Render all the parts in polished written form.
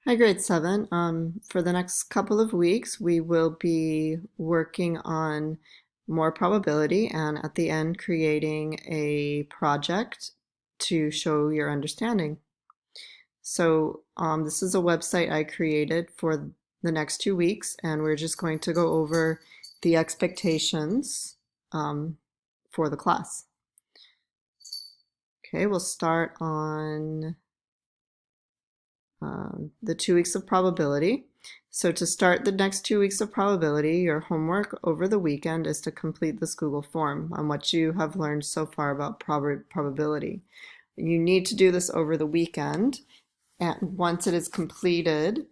Hi, grade seven. For the next couple of weeks, we will be working on more probability and at the end creating a project to show your understanding. So this is a website I created for the next 2 weeks, and we're just going to go over the expectations for the class. Okay, we'll start on the 2 weeks of probability. So to start the next 2 weeks of probability, your homework over the weekend is to complete this Google form on what you have learned so far about probability. You need to do this over the weekend, and once it is completed,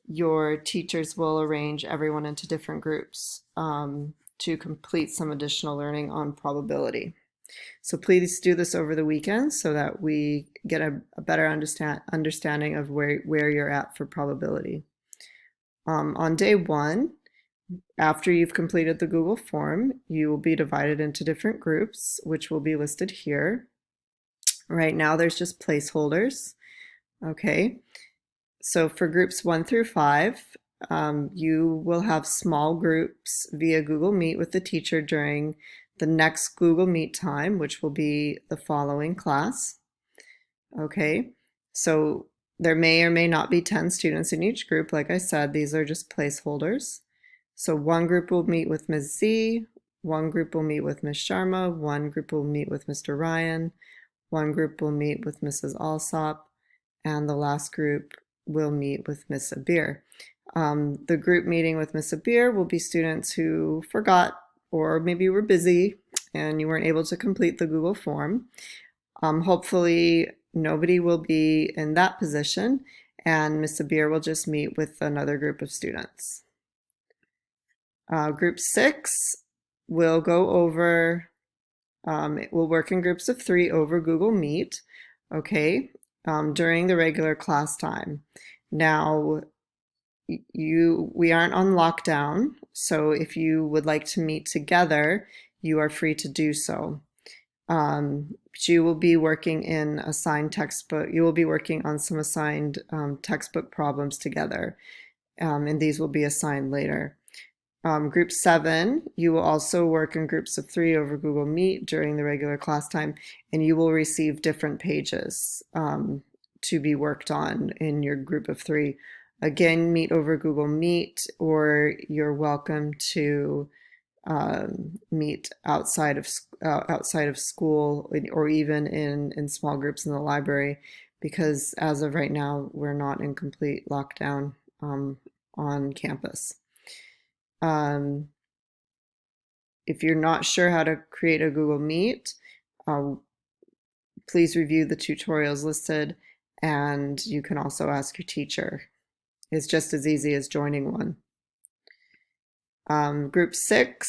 your teachers will arrange everyone into different groups to complete some additional learning on probability. So please do this over the weekend so that we get a better understanding of where you're at for probability. On day one, after you've completed the Google form, you will be divided into different groups, which will be listed here. Right now, there's just placeholders. Okay, so for groups 1 through 5, you will have small groups via Google Meet with the teacher during the next Google Meet time, which will be the following class. Okay, so there may or may not be 10 students in each group. Like I said, these are just placeholders. So one group will meet with Ms. Z, one group will meet with Ms. Sharma, one group will meet with Mr. Ryan, one group will meet with Mrs. Alsop, and the last group will meet with Ms. Abir. The group meeting with Ms. Abir will be students who forgot or maybe were busy and you weren't able to complete the Google form. Hopefully nobody will be in that position and Ms. Abir will just meet with another group of students. Group 6 will go over, it will work in groups of 3 over Google Meet, okay, during the regular class time. Now, we aren't on lockdown, so if you would like to meet together, you are free to do so. You will be working in assigned textbook. You will be working on some assigned textbook problems together, and these will be assigned later. Group 7, you will also work in groups of 3 over Google Meet during the regular class time, and you will receive different pages to be worked on in your group of 3. Again, meet over Google Meet, or you're welcome to meet outside of school or even in small groups in the library, because as of right now, we're not in complete lockdown on campus. If you're not sure how to create a Google Meet, please review the tutorials listed, and you can also ask your teacher. It's just as easy as joining one. Group 8,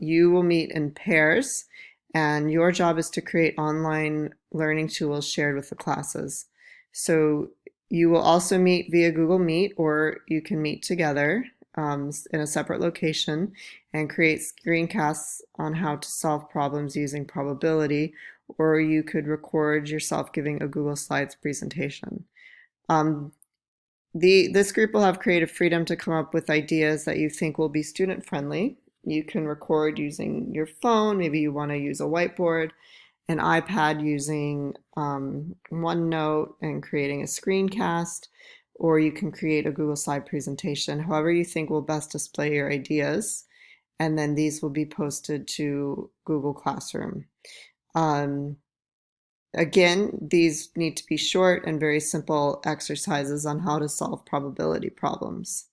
you will meet in pairs, and your job is to create online learning tools shared with the classes. So you will also meet via Google Meet, or you can meet together in a separate location and create screencasts on how to solve problems using probability, or you could record yourself giving a Google Slides presentation. This group will have creative freedom to come up with ideas that you think will be student friendly. You can record using your phone. Maybe you want to use a whiteboard, an iPad using OneNote and creating a screencast, or you can create a Google Slide presentation, however you think will best display your ideas. And then these will be posted to Google Classroom. Again, these need to be short and very simple exercises on how to solve probability problems.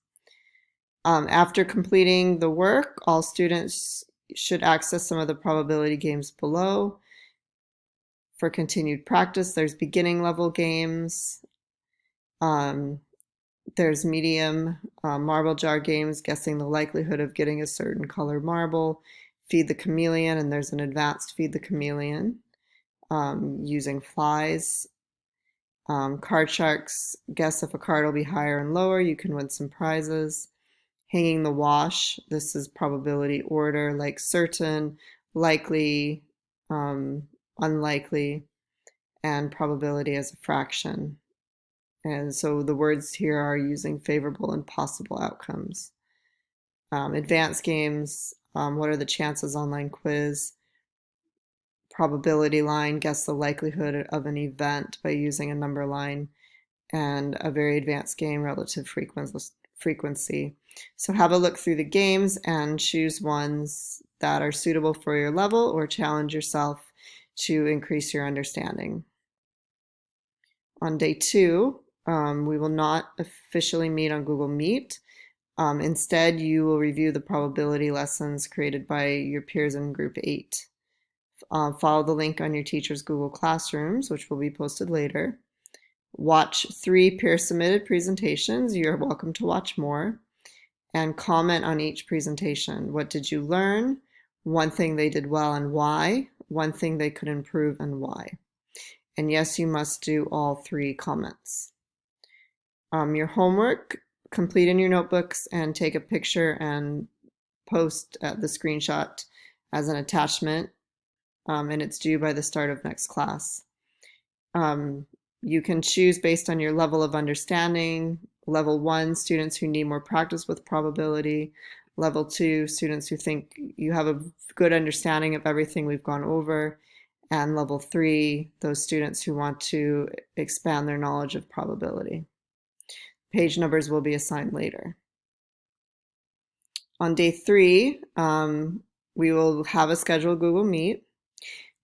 After completing the work, all students should access some of the probability games below. For continued practice, there's beginning level games. There's medium marble jar games, guessing the likelihood of getting a certain color marble. Feed the chameleon, and there's an advanced feed the chameleon using flies. Card sharks, guess if a card will be higher and lower. You can win some prizes. Hanging the wash, this is probability order, like certain, likely, unlikely, and probability as a fraction. And so the words here are using favorable and possible outcomes. Advanced games, what are the chances online quiz? Probability line, guess the likelihood of an event by using a number line. And a very advanced game, relative frequency. So have a look through the games and choose ones that are suitable for your level or challenge yourself to increase your understanding. On day 2, we will not officially meet on Google Meet. Instead, you will review the probability lessons created by your peers in Group 8. Follow the link on your teacher's Google Classrooms, which will be posted later. Watch 3 peer-submitted presentations. You're welcome to watch more. And comment on each presentation. What did you learn? One thing they did well and why? One thing they could improve and why? And yes, you must do all 3 comments. Your homework, complete in your notebooks and take a picture and post the screenshot as an attachment. And it's due by the start of next class. You can choose based on your level of understanding. Level 1, students who need more practice with probability. Level 2, students who think you have a good understanding of everything we've gone over. And level 3, those students who want to expand their knowledge of probability. Page numbers will be assigned later. On day 3, we will have a scheduled Google Meet.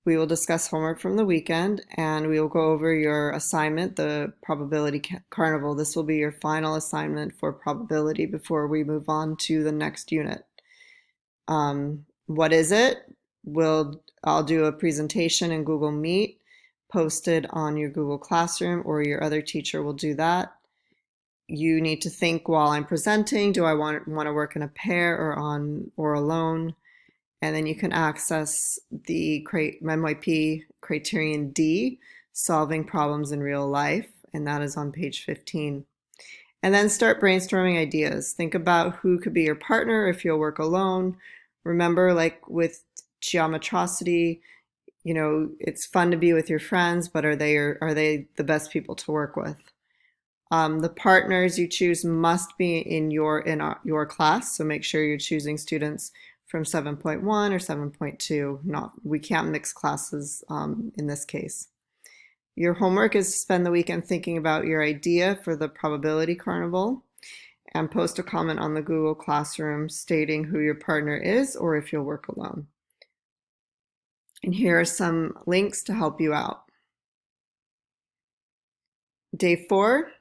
We will discuss homework from the weekend, and we will go over your assignment, the probability carnival. This will be your final assignment for probability before we move on to the next unit. What is it? I'll do a presentation in Google Meet, posted on your Google Classroom, or your other teacher will do that. You need to think while I'm presenting, do I want to work in a pair or alone? And then you can access the MYP criterion D, solving problems in real life, and that is on page 15. And then start brainstorming ideas. Think about who could be your partner if you'll work alone. Remember, like with geometrosity, it's fun to be with your friends, but are they the best people to work with? The partners you choose must be in your class, so make sure you're choosing students from 7.1 or 7.2. We can't mix classes in this case. Your homework is to spend the weekend thinking about your idea for the probability carnival and post a comment on the Google Classroom stating who your partner is or if you'll work alone. And here are some links to help you out. Day 4,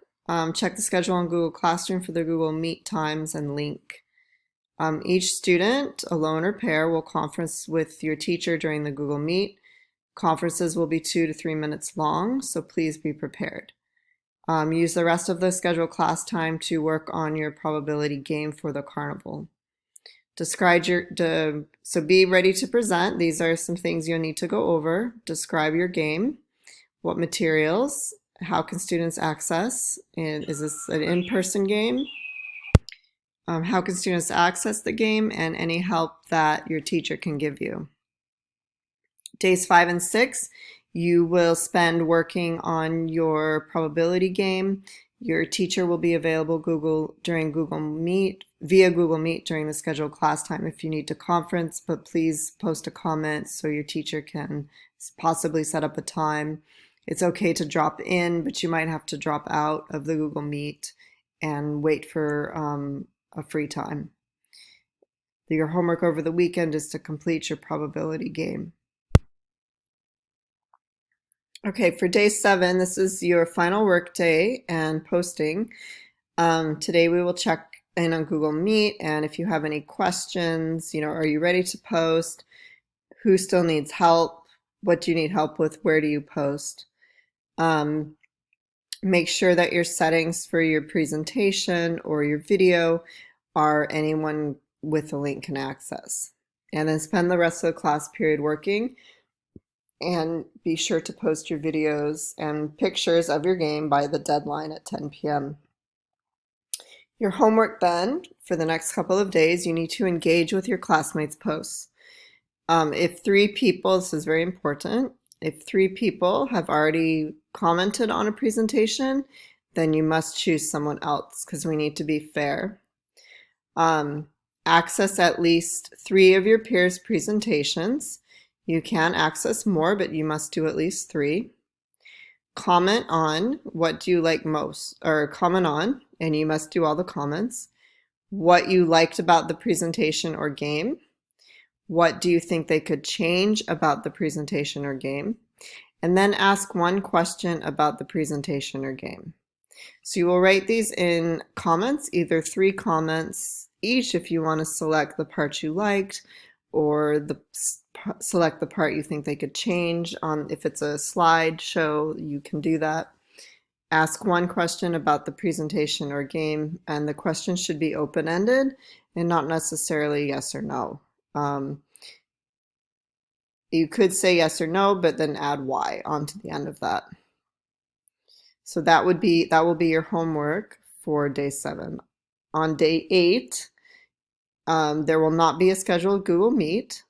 check the schedule on Google Classroom for the Google Meet times and link. Each student, alone or pair, will conference with your teacher during the Google Meet. Conferences will be 2 to 3 minutes long, so please be prepared. Use the rest of the scheduled class time to work on your probability game for the carnival. So be ready to present. These are some things you'll need to go over. Describe your game. What materials? How can students access? And is this an in-person game? How can students access the game and any help that your teacher can give you? Days 5 and 6, you will spend working on your probability game. Your teacher will be available via Google Meet during the scheduled class time if you need to conference, but please post a comment so your teacher can possibly set up a time. It's okay to drop in, but you might have to drop out of the Google Meet and wait for a free time. Your homework over the weekend is to complete your probability game. Okay, for day 7, this is your final work day and posting. Today we will check in on Google Meet, and if you have any questions, are you ready to post? Who still needs help? What do you need help with? Where do you post? Make sure that your settings for your presentation or your video are anyone with a link can access. And then spend the rest of the class period working, and be sure to post your videos and pictures of your game by the deadline at 10 p.m. Your homework then, for the next couple of days, you need to engage with your classmates' posts. If 3 people, this is very important, if 3 people have already commented on a presentation, then you must choose someone else because we need to be fair. Access at least 3 of your peers' presentations. You can access more, but you must do at least 3. Comment on what do you like most, or comment on, and you must do all the comments, what you liked about the presentation or game. What do you think they could change about the presentation or game? And then ask one question about the presentation or game. So you will write these in comments, either 3 comments each if you want to select the part you liked, or select the part you think they could change. If it's a slideshow, you can do that. Ask one question about the presentation or game, and the question should be open-ended and not necessarily yes or no. You could say yes or no, but then add why onto the end of that. So that will be your homework for day 7. On day 8, there will not be a scheduled Google Meet.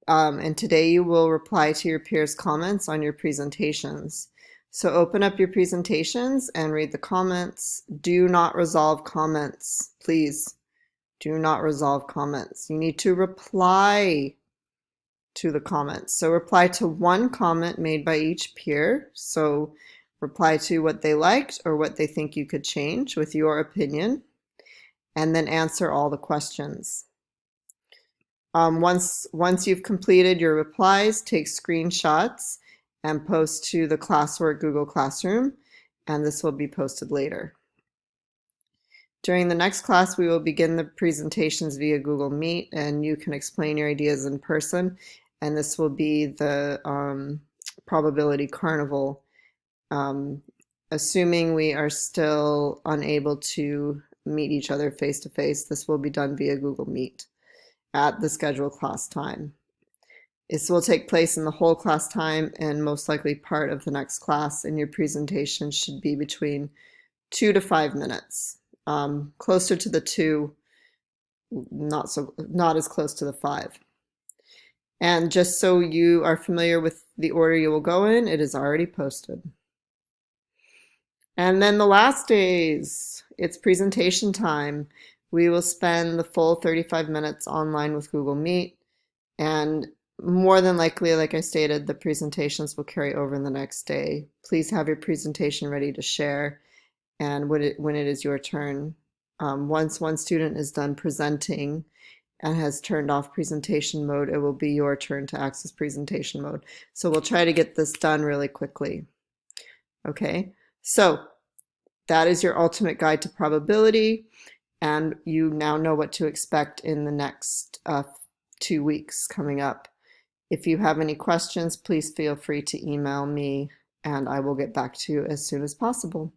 And today you will reply to your peers' comments on your presentations. So open up your presentations and read the comments. Do not resolve comments, please. Do not resolve comments. You need to reply to the comments. So reply to one comment made by each peer. So reply to what they liked or what they think you could change with your opinion, and then answer all the questions. Once you've completed your replies, take screenshots and post to the classwork Google Classroom, and this will be posted later. During the next class, we will begin the presentations via Google Meet, and you can explain your ideas in person, and this will be the probability carnival. Assuming we are still unable to meet each other face to face, this will be done via Google Meet at the scheduled class time. This will take place in the whole class time and most likely part of the next class, and your presentation should be between 2 to 5 minutes. Closer to the 2, not as close to the 5. And just so you are familiar with the order you will go in, it is already posted. And then the last days, it's presentation time. We will spend the full 35 minutes online with Google Meet, and more than likely, like I stated, the presentations will carry over in the next day. Please have your presentation ready to share, and when it is your turn. Once one student is done presenting and has turned off presentation mode, it will be your turn to access presentation mode. So we'll try to get this done really quickly. Okay, so that is your ultimate guide to probability, and you now know what to expect in the next 2 weeks coming up. If you have any questions, please feel free to email me, and I will get back to you as soon as possible.